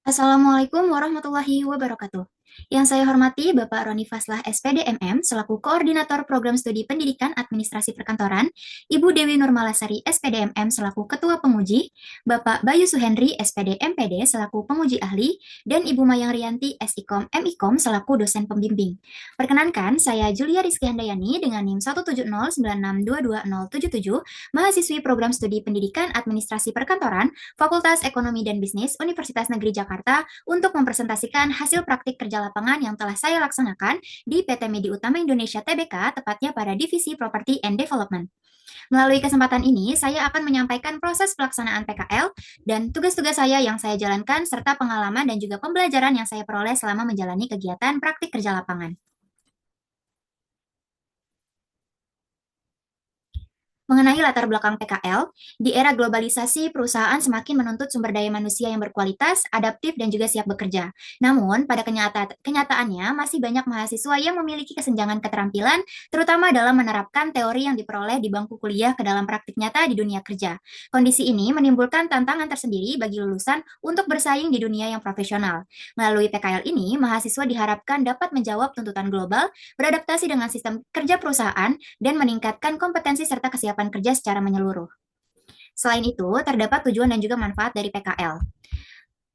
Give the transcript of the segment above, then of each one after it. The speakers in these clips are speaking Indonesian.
Assalamualaikum warahmatullahi wabarakatuh. Yang saya hormati Bapak Roni Faslah SPD MM selaku Koordinator Program Studi Pendidikan Administrasi Perkantoran, Ibu Dewi Nurmalasari SPD MM selaku Ketua Penguji, Bapak Bayu Suhendri SPD MPD selaku Penguji Ahli, dan Ibu Mayang Rianti SIKOM MIKOM selaku Dosen Pembimbing. Perkenankan, saya Julia Rizky Handayani dengan NIM 17096222077, mahasiswi Program Studi Pendidikan Administrasi Perkantoran, Fakultas Ekonomi dan Bisnis Universitas Negeri Jakarta untuk mempresentasikan hasil praktik kerja lapangan yang telah saya laksanakan di PT Medi Utama Indonesia Tbk, tepatnya pada Divisi Property and Development. Melalui kesempatan ini, saya akan menyampaikan proses pelaksanaan PKL dan tugas-tugas saya yang saya jalankan serta pengalaman dan juga pembelajaran yang saya peroleh selama menjalani kegiatan praktik kerja lapangan. Mengenai latar belakang PKL, di era globalisasi, perusahaan semakin menuntut sumber daya manusia yang berkualitas, adaptif, dan juga siap bekerja. Namun, pada kenyataannya, masih banyak mahasiswa yang memiliki kesenjangan keterampilan, terutama dalam menerapkan teori yang diperoleh di bangku kuliah ke dalam praktik nyata di dunia kerja. Kondisi ini menimbulkan tantangan tersendiri bagi lulusan untuk bersaing di dunia yang profesional. Melalui PKL ini, mahasiswa diharapkan dapat menjawab tuntutan global, beradaptasi dengan sistem kerja perusahaan, dan meningkatkan kompetensi serta kesiapan kerja secara menyeluruh. Selain itu, terdapat tujuan dan juga manfaat dari PKL.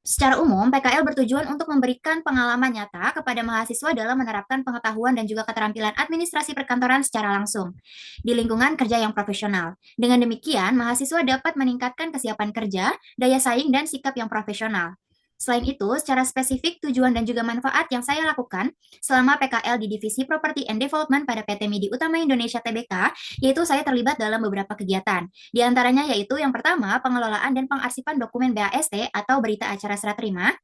Secara umum, PKL bertujuan untuk memberikan pengalaman nyata kepada mahasiswa dalam menerapkan pengetahuan dan juga keterampilan administrasi perkantoran secara langsung di lingkungan kerja yang profesional. Dengan demikian, mahasiswa dapat meningkatkan kesiapan kerja, daya saing, dan sikap yang profesional. Selain itu, secara spesifik tujuan dan juga manfaat yang saya lakukan selama PKL di Divisi Property and Development pada PT Medi Utama Indonesia Tbk, yaitu saya terlibat dalam beberapa kegiatan. Di antaranya yaitu yang pertama, pengelolaan dan pengarsipan dokumen BAST atau berita acara serah terima,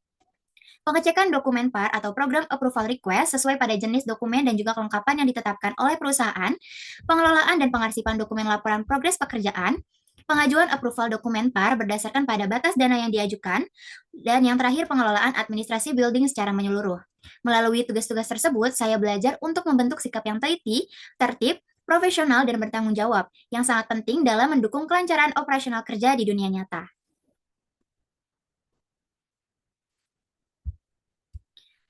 pengecekan dokumen PAR atau Program Approval Request sesuai pada jenis dokumen dan juga kelengkapan yang ditetapkan oleh perusahaan, pengelolaan dan pengarsipan dokumen laporan progres pekerjaan, pengajuan approval dokumen PAR berdasarkan pada batas dana yang diajukan, dan yang terakhir pengelolaan administrasi building secara menyeluruh. Melalui tugas-tugas tersebut, saya belajar untuk membentuk sikap yang teliti, tertib, profesional, dan bertanggung jawab, yang sangat penting dalam mendukung kelancaran operasional kerja di dunia nyata.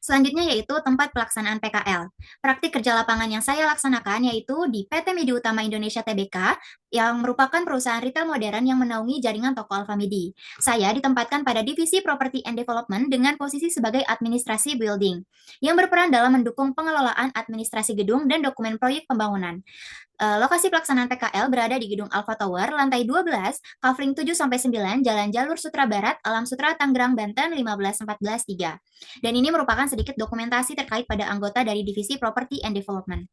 Selanjutnya yaitu tempat pelaksanaan PKL. Praktik kerja lapangan yang saya laksanakan yaitu di PT Medi Utama Indonesia Tbk yang merupakan perusahaan retail modern yang menaungi jaringan toko Alfamidi. Saya ditempatkan pada Divisi Property and Development dengan posisi sebagai administrasi building yang berperan dalam mendukung pengelolaan administrasi gedung dan dokumen proyek pembangunan. Lokasi pelaksanaan PKL berada di Gedung Alpha Tower, lantai 12, Kavling 7-9, Jalan Jalur Sutra Barat, Alam Sutra, Tangerang, Banten 15143. Dan ini merupakan sedikit dokumentasi terkait pada anggota dari Divisi Property and Development.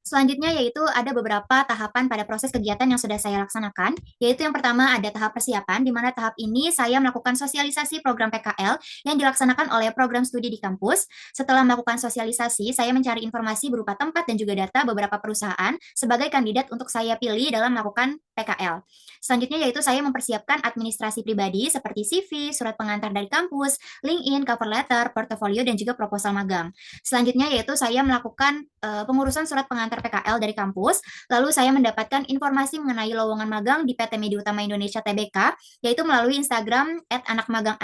Selanjutnya yaitu ada beberapa tahapan pada proses kegiatan yang sudah saya laksanakan, yaitu yang pertama ada tahap persiapan, di mana tahap ini saya melakukan sosialisasi program PKL yang dilaksanakan oleh program studi di kampus. Setelah melakukan sosialisasi, saya mencari informasi berupa tempat dan juga data beberapa perusahaan sebagai kandidat untuk saya pilih dalam melakukan PKL. Selanjutnya yaitu saya mempersiapkan administrasi pribadi seperti CV, surat pengantar dari kampus, LinkedIn, cover letter, portofolio, dan juga proposal magang. Selanjutnya yaitu saya melakukan pengurusan surat pengantar PKL dari kampus, lalu saya mendapatkan informasi mengenai lowongan magang di PT Medi Utama Indonesia Tbk, yaitu melalui Instagram @anakmagang_,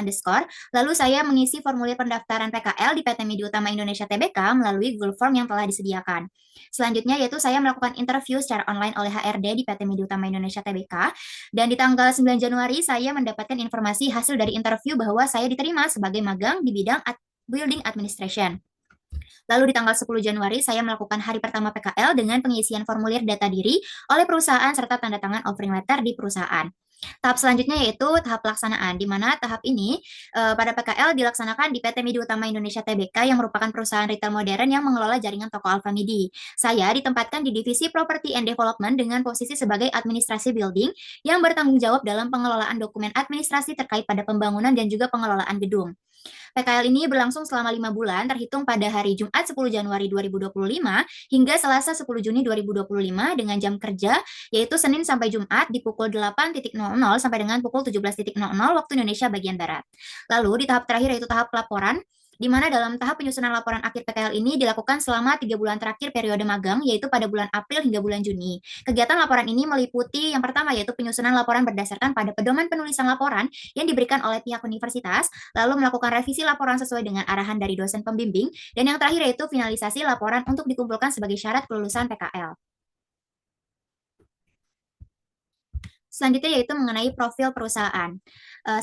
lalu saya mengisi formulir pendaftaran PKL di PT Medi Utama Indonesia Tbk melalui Google Form yang telah disediakan. Selanjutnya yaitu saya melakukan interview secara online oleh HRD di PT Medi Utama Indonesia Tbk, dan di tanggal 9 Januari saya mendapatkan informasi hasil dari interview bahwa saya diterima sebagai magang di bidang Building Administration. Lalu di tanggal 10 Januari saya melakukan hari pertama PKL dengan pengisian formulir data diri oleh perusahaan serta tanda tangan offering letter di perusahaan. Tahap selanjutnya yaitu tahap pelaksanaan, di mana tahap ini pada PKL dilaksanakan di PT Medi Utama Indonesia Tbk yang merupakan perusahaan retail modern yang mengelola jaringan toko Alfamidi. Saya ditempatkan di Divisi Property and Development dengan posisi sebagai administrasi building yang bertanggung jawab dalam pengelolaan dokumen administrasi terkait pada pembangunan dan juga pengelolaan gedung. PKL ini berlangsung selama 5 bulan, terhitung pada hari Jumat 10 Januari 2025 hingga Selasa 10 Juni 2025 dengan jam kerja, yaitu Senin sampai Jumat di pukul 8.00 sampai dengan pukul 17.00 waktu Indonesia bagian Barat. Lalu di tahap terakhir yaitu tahap pelaporan, di mana dalam tahap penyusunan laporan akhir PKL ini dilakukan selama 3 bulan terakhir periode magang, yaitu pada bulan April hingga bulan Juni. Kegiatan laporan ini meliputi yang pertama yaitu penyusunan laporan berdasarkan pada pedoman penulisan laporan yang diberikan oleh pihak universitas, lalu melakukan revisi laporan sesuai dengan arahan dari dosen pembimbing, dan yang terakhir yaitu finalisasi laporan untuk dikumpulkan sebagai syarat kelulusan PKL. Selanjutnya yaitu mengenai profil perusahaan.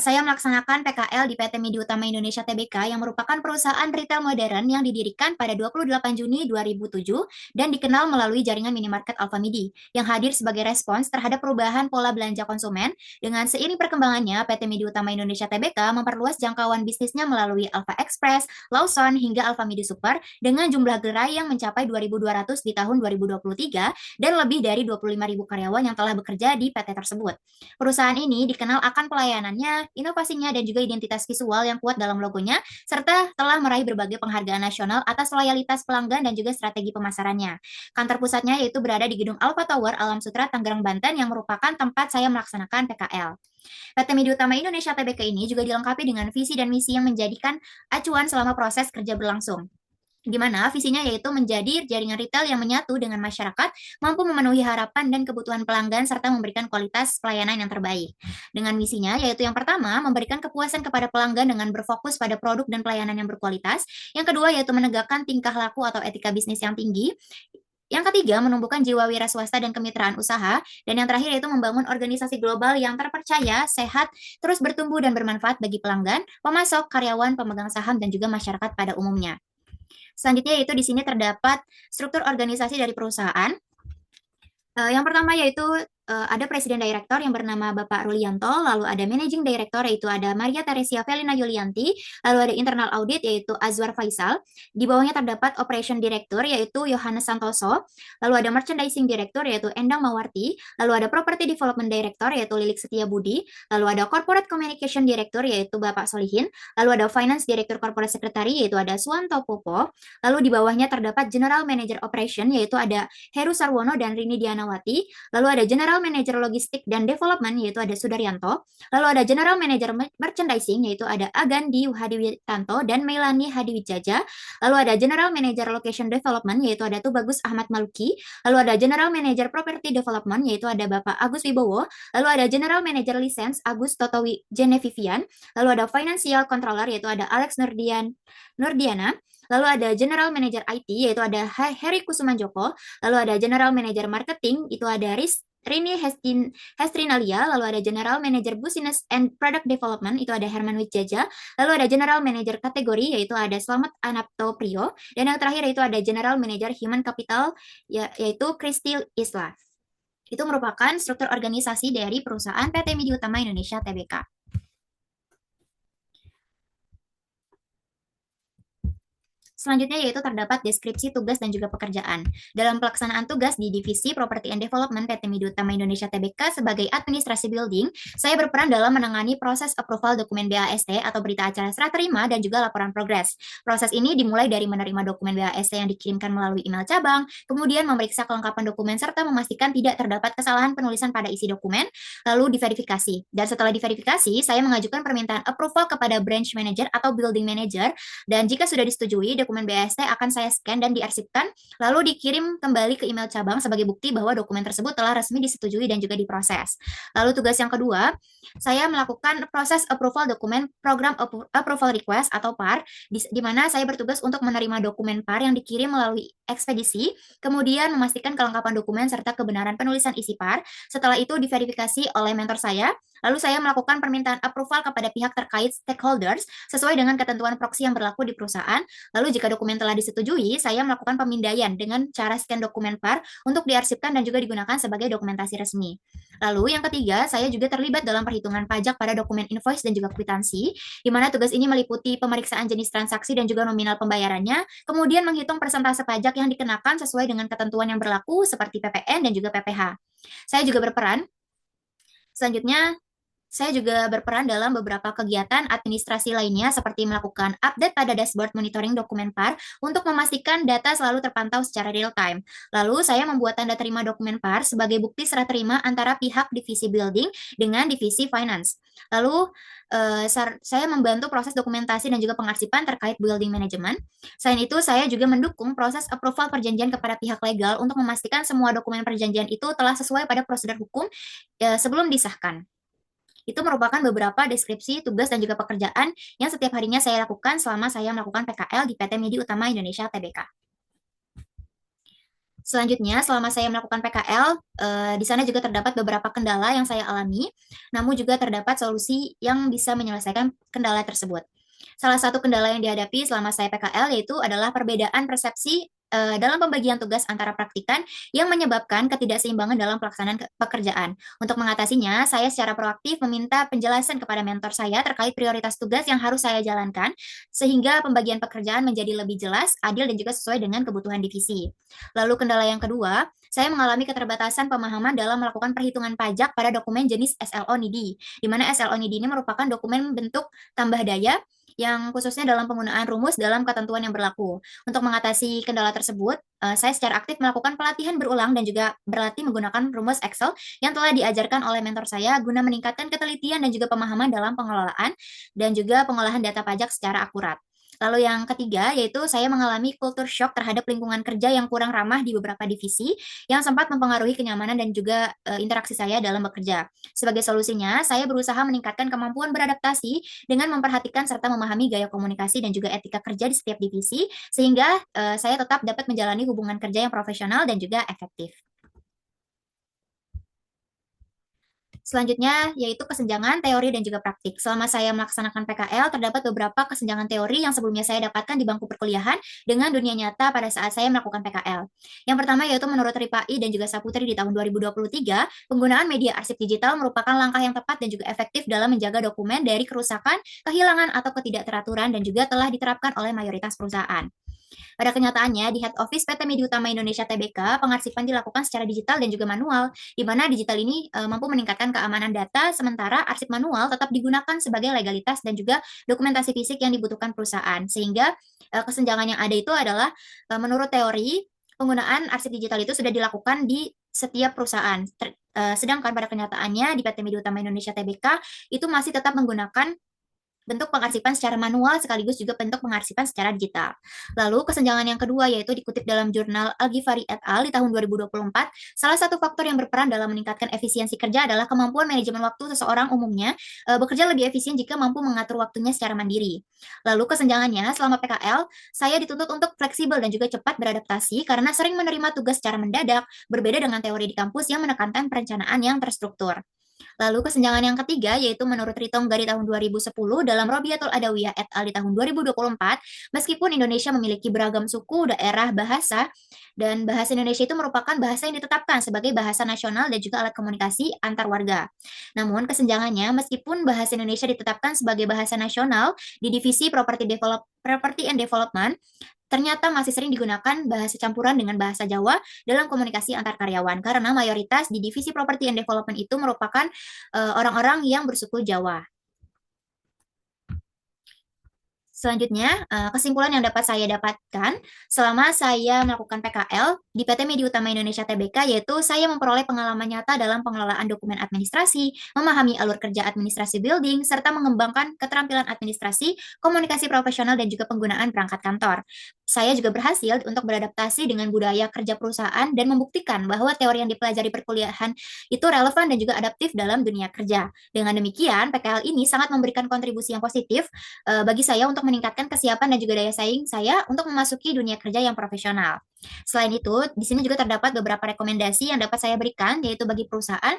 Saya melaksanakan PKL di PT Media Utama Indonesia Tbk yang merupakan perusahaan retail modern yang didirikan pada 28 Juni 2007 dan dikenal melalui jaringan minimarket Alfamidi yang hadir sebagai respons terhadap perubahan pola belanja konsumen. Dengan seiring perkembangannya, PT Media Utama Indonesia Tbk memperluas jangkauan bisnisnya melalui Alfa Express, Lawson, hingga Alfamidi Super dengan jumlah gerai yang mencapai 2.200 di tahun 2023 dan lebih dari 25.000 karyawan yang telah bekerja di PT tersebut. Perusahaan ini dikenal akan pelayanannya, inovasinya, dan juga identitas visual yang kuat dalam logonya, serta telah meraih berbagai penghargaan nasional atas loyalitas pelanggan dan juga strategi pemasarannya. Kantor pusatnya yaitu berada di Gedung Alpha Tower, Alam Sutra, Tangerang, Banten, yang merupakan tempat saya melaksanakan PKL. PT Media Utama Indonesia Tbk ini juga dilengkapi dengan visi dan misi yang menjadikan acuan selama proses kerja berlangsung, di mana visinya yaitu menjadi jaringan retail yang menyatu dengan masyarakat, mampu memenuhi harapan dan kebutuhan pelanggan, serta memberikan kualitas pelayanan yang terbaik. Dengan misinya yaitu yang pertama, memberikan kepuasan kepada pelanggan dengan berfokus pada produk dan pelayanan yang berkualitas. Yang kedua yaitu menegakkan tingkah laku atau etika bisnis yang tinggi. Yang ketiga, menumbuhkan jiwa wira swasta dan kemitraan usaha. Dan yang terakhir yaitu membangun organisasi global yang terpercaya, sehat, terus bertumbuh dan bermanfaat bagi pelanggan, pemasok, karyawan, pemegang saham, dan juga masyarakat pada umumnya. Selanjutnya yaitu di sini terdapat struktur organisasi dari perusahaan. Yang pertama yaitu ada Presiden Direktur yang bernama Bapak Rulianto, lalu ada Managing Director yaitu ada Maria Teresia Felina Yulianti, lalu ada Internal Audit yaitu Azwar Faisal, di bawahnya terdapat Operation Director yaitu Yohanes Santoso, lalu ada Merchandising Director yaitu Endang Mawarti, lalu ada Property Development Director yaitu Lilik Setia Budi, lalu ada Corporate Communication Director yaitu Bapak Solihin, lalu ada Finance Director Corporate Secretary yaitu ada Suwanto Popo, lalu di bawahnya terdapat General Manager Operation yaitu ada Heru Sarwono dan Rini Dianawati, lalu ada General Manager Logistik dan Development yaitu ada Sudaryanto, lalu ada General Manager Merchandising yaitu ada Agandi Hadiwitanto dan Melani Hadiwijaja, lalu ada General Manager Location Development yaitu ada Tubagus Ahmad Maluki, lalu ada General Manager Property Development yaitu ada Bapak Agus Wibowo, lalu ada General Manager License Agus Totowi Genevivian, lalu ada Financial Controller yaitu ada Alex Nurdiana, lalu ada General Manager IT yaitu ada Heri Kusumanjoko, lalu ada General Manager Marketing itu ada Rini Hestrinalia, lalu ada General Manager Business and Product Development itu ada Herman Wijjaja, lalu ada General Manager kategori yaitu ada Slamet Anapto Priyo, dan yang terakhir itu ada General Manager Human Capital yaitu Kristil Isla. Itu merupakan struktur organisasi dari perusahaan PT Media Utama Indonesia Tbk. Selanjutnya yaitu terdapat deskripsi tugas dan juga pekerjaan. Dalam pelaksanaan tugas di Divisi Property and Development PT Media Utama Indonesia Tbk sebagai administrasi building, saya berperan dalam menangani proses approval dokumen BAST atau berita acara serah terima dan juga laporan progres. Proses ini dimulai dari menerima dokumen BAST yang dikirimkan melalui email cabang, kemudian memeriksa kelengkapan dokumen serta memastikan tidak terdapat kesalahan penulisan pada isi dokumen, lalu diverifikasi. Dan setelah diverifikasi, saya mengajukan permintaan approval kepada branch manager atau building manager, dan jika sudah disetujui, dokumen BAST akan saya scan dan diarsipkan, lalu dikirim kembali ke email cabang sebagai bukti bahwa dokumen tersebut telah resmi disetujui dan juga diproses. Lalu tugas yang kedua, saya melakukan proses approval dokumen program approval request atau PAR, di mana saya bertugas untuk menerima dokumen PAR yang dikirim melalui ekspedisi, kemudian memastikan kelengkapan dokumen serta kebenaran penulisan isi PAR. Setelah itu diverifikasi oleh mentor saya, lalu saya melakukan permintaan approval kepada pihak terkait stakeholders sesuai dengan ketentuan proxy yang berlaku di perusahaan. Lalu jika dokumen telah disetujui, saya melakukan pemindaian dengan cara scan dokumen PAR untuk diarsipkan dan juga digunakan sebagai dokumentasi resmi. Lalu yang ketiga, saya juga terlibat dalam perhitungan pajak pada dokumen invoice dan juga kwitansi, di mana tugas ini meliputi pemeriksaan jenis transaksi dan juga nominal pembayarannya, kemudian menghitung persentase pajak yang dikenakan sesuai dengan ketentuan yang berlaku seperti PPN dan juga PPh. Saya juga berperan selanjutnya Saya juga berperan dalam beberapa kegiatan administrasi lainnya seperti melakukan update pada dashboard monitoring dokumen PAR untuk memastikan data selalu terpantau secara real time. Lalu saya membuat tanda terima dokumen PAR sebagai bukti serah terima antara pihak divisi building dengan divisi finance. Lalu saya membantu proses dokumentasi dan juga pengarsipan terkait building management. Selain itu, saya juga mendukung proses approval perjanjian kepada pihak legal untuk memastikan semua dokumen perjanjian itu telah sesuai pada prosedur hukum sebelum disahkan. Itu merupakan beberapa deskripsi tugas dan juga pekerjaan yang setiap harinya saya lakukan selama saya melakukan PKL di PT Media Utama Indonesia Tbk. Selanjutnya, selama saya melakukan PKL, di sana juga terdapat beberapa kendala yang saya alami, namun juga terdapat solusi yang bisa menyelesaikan kendala tersebut. Salah satu kendala yang dihadapi selama saya PKL yaitu adalah perbedaan persepsi dalam pembagian tugas antara praktikan yang menyebabkan ketidakseimbangan dalam pelaksanaan pekerjaan. Untuk mengatasinya, saya secara proaktif meminta penjelasan kepada mentor saya terkait prioritas tugas yang harus saya jalankan, sehingga pembagian pekerjaan menjadi lebih jelas, adil, dan juga sesuai dengan kebutuhan divisi. Lalu kendala yang kedua, saya mengalami keterbatasan pemahaman dalam melakukan perhitungan pajak pada dokumen jenis SLO NIDI, di mana SLO NIDI ini merupakan dokumen bentuk tambah daya yang khususnya dalam penggunaan rumus dalam ketentuan yang berlaku. Untuk mengatasi kendala tersebut, saya secara aktif melakukan pelatihan berulang dan juga berlatih menggunakan rumus Excel yang telah diajarkan oleh mentor saya guna meningkatkan ketelitian dan juga pemahaman dalam pengelolaan dan juga pengolahan data pajak secara akurat. Lalu yang ketiga, yaitu saya mengalami culture shock terhadap lingkungan kerja yang kurang ramah di beberapa divisi yang sempat mempengaruhi kenyamanan dan juga interaksi saya dalam bekerja. Sebagai solusinya, saya berusaha meningkatkan kemampuan beradaptasi dengan memperhatikan serta memahami gaya komunikasi dan juga etika kerja di setiap divisi, sehingga saya tetap dapat menjalani hubungan kerja yang profesional dan juga efektif. Selanjutnya, yaitu kesenjangan teori dan juga praktik. Selama saya melaksanakan PKL, terdapat beberapa kesenjangan teori yang sebelumnya saya dapatkan di bangku perkuliahan dengan dunia nyata pada saat saya melakukan PKL. Yang pertama yaitu menurut Ripai dan juga Saputri di tahun 2023, penggunaan media arsip digital merupakan langkah yang tepat dan juga efektif dalam menjaga dokumen dari kerusakan, kehilangan, atau ketidakteraturan dan juga telah diterapkan oleh mayoritas perusahaan. Pada kenyataannya, di head office PT Media Utama Indonesia Tbk, pengarsipan dilakukan secara digital dan juga manual, di mana digital ini mampu meningkatkan keamanan data, sementara arsip manual tetap digunakan sebagai legalitas dan juga dokumentasi fisik yang dibutuhkan perusahaan. Sehingga kesenjangan yang ada itu adalah menurut teori, penggunaan arsip digital itu sudah dilakukan di setiap perusahaan. Sedangkan pada kenyataannya di PT Media Utama Indonesia Tbk itu masih tetap menggunakan bentuk pengarsipan secara manual sekaligus juga bentuk pengarsipan secara digital. Lalu kesenjangan yang kedua yaitu dikutip dalam jurnal Al-Ghifari et al. Di tahun 2024, salah satu faktor yang berperan dalam meningkatkan efisiensi kerja adalah kemampuan manajemen waktu seseorang umumnya bekerja lebih efisien jika mampu mengatur waktunya secara mandiri. Lalu kesenjangannya selama PKL, saya dituntut untuk fleksibel dan juga cepat beradaptasi karena sering menerima tugas secara mendadak, berbeda dengan teori di kampus yang menekankan perencanaan yang terstruktur. Lalu kesenjangan yang ketiga yaitu menurut Ritongga di tahun 2010 dalam Robiatul Adawiyah et al. Di tahun 2024, meskipun Indonesia memiliki beragam suku, daerah, bahasa, dan bahasa Indonesia itu merupakan bahasa yang ditetapkan sebagai bahasa nasional dan juga alat komunikasi antar warga. Namun kesenjangannya, meskipun bahasa Indonesia ditetapkan sebagai bahasa nasional di divisi Property and Development, ternyata masih sering digunakan bahasa campuran dengan bahasa Jawa dalam komunikasi antar karyawan karena mayoritas di divisi Property and Development itu merupakan orang-orang yang bersuku Jawa. Selanjutnya, kesimpulan yang dapat saya dapatkan selama saya melakukan PKL di PT Media Utama Indonesia Tbk yaitu saya memperoleh pengalaman nyata dalam pengelolaan dokumen administrasi, memahami alur kerja administrasi building, serta mengembangkan keterampilan administrasi, komunikasi profesional, dan juga penggunaan perangkat kantor. Saya juga berhasil untuk beradaptasi dengan budaya kerja perusahaan dan membuktikan bahwa teori yang dipelajari perkuliahan itu relevan dan juga adaptif dalam dunia kerja. Dengan demikian, PKL ini sangat memberikan kontribusi yang positif bagi saya untuk meningkatkan kesiapan dan juga daya saing saya untuk memasuki dunia kerja yang profesional. Selain itu, di sini juga terdapat beberapa rekomendasi yang dapat saya berikan, yaitu bagi perusahaan,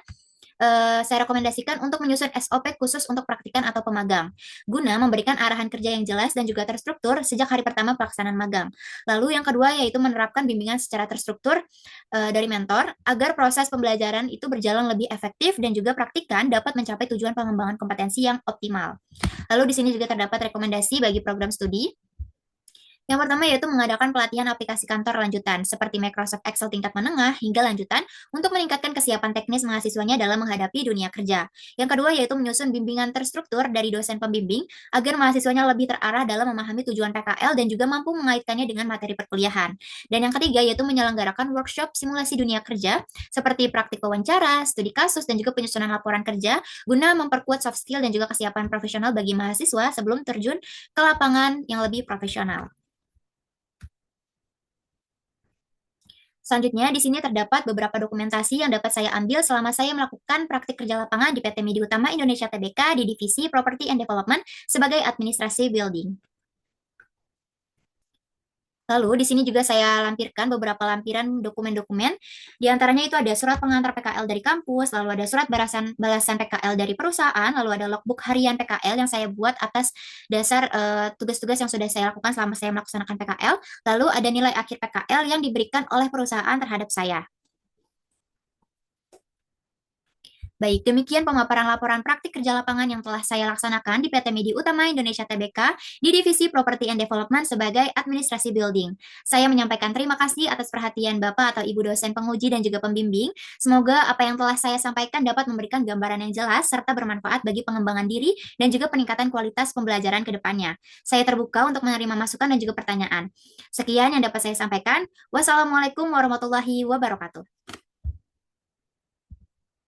saya rekomendasikan untuk menyusun SOP khusus untuk praktikan atau pemagang, guna memberikan arahan kerja yang jelas dan juga terstruktur sejak hari pertama pelaksanaan magang. Lalu yang kedua yaitu menerapkan bimbingan secara terstruktur dari mentor, agar proses pembelajaran itu berjalan lebih efektif dan juga praktikan dapat mencapai tujuan pengembangan kompetensi yang optimal. Lalu di sini juga terdapat rekomendasi bagi program studi. Yang pertama yaitu mengadakan pelatihan aplikasi kantor lanjutan, seperti Microsoft Excel tingkat menengah hingga lanjutan, untuk meningkatkan kesiapan teknis mahasiswanya dalam menghadapi dunia kerja. Yang kedua yaitu menyusun bimbingan terstruktur dari dosen pembimbing, agar mahasiswanya lebih terarah dalam memahami tujuan PKL dan juga mampu mengaitkannya dengan materi perkuliahan. Dan yang ketiga yaitu menyelenggarakan workshop simulasi dunia kerja, seperti praktik wawancara, studi kasus, dan juga penyusunan laporan kerja, guna memperkuat soft skill dan juga kesiapan profesional bagi mahasiswa sebelum terjun ke lapangan yang lebih profesional. Selanjutnya, di sini terdapat beberapa dokumentasi yang dapat saya ambil selama saya melakukan praktik kerja lapangan di PT Media Utama Indonesia Tbk di Divisi Property and Development sebagai administrasi building. Lalu di sini juga saya lampirkan beberapa lampiran dokumen-dokumen. Di antaranya itu ada surat pengantar PKL dari kampus, lalu ada surat balasan PKL dari perusahaan, lalu ada logbook harian PKL yang saya buat atas dasar tugas-tugas yang sudah saya lakukan selama saya melaksanakan PKL, lalu ada nilai akhir PKL yang diberikan oleh perusahaan terhadap saya. Baik, demikian pemaparan laporan praktik kerja lapangan yang telah saya laksanakan di PT Media Utama Indonesia Tbk di Divisi Property and Development sebagai administrasi building. Saya menyampaikan terima kasih atas perhatian Bapak atau Ibu dosen penguji dan juga pembimbing. Semoga apa yang telah saya sampaikan dapat memberikan gambaran yang jelas serta bermanfaat bagi pengembangan diri dan juga peningkatan kualitas pembelajaran ke depannya. Saya terbuka untuk menerima masukan dan juga pertanyaan. Sekian yang dapat saya sampaikan. Wassalamualaikum warahmatullahi wabarakatuh.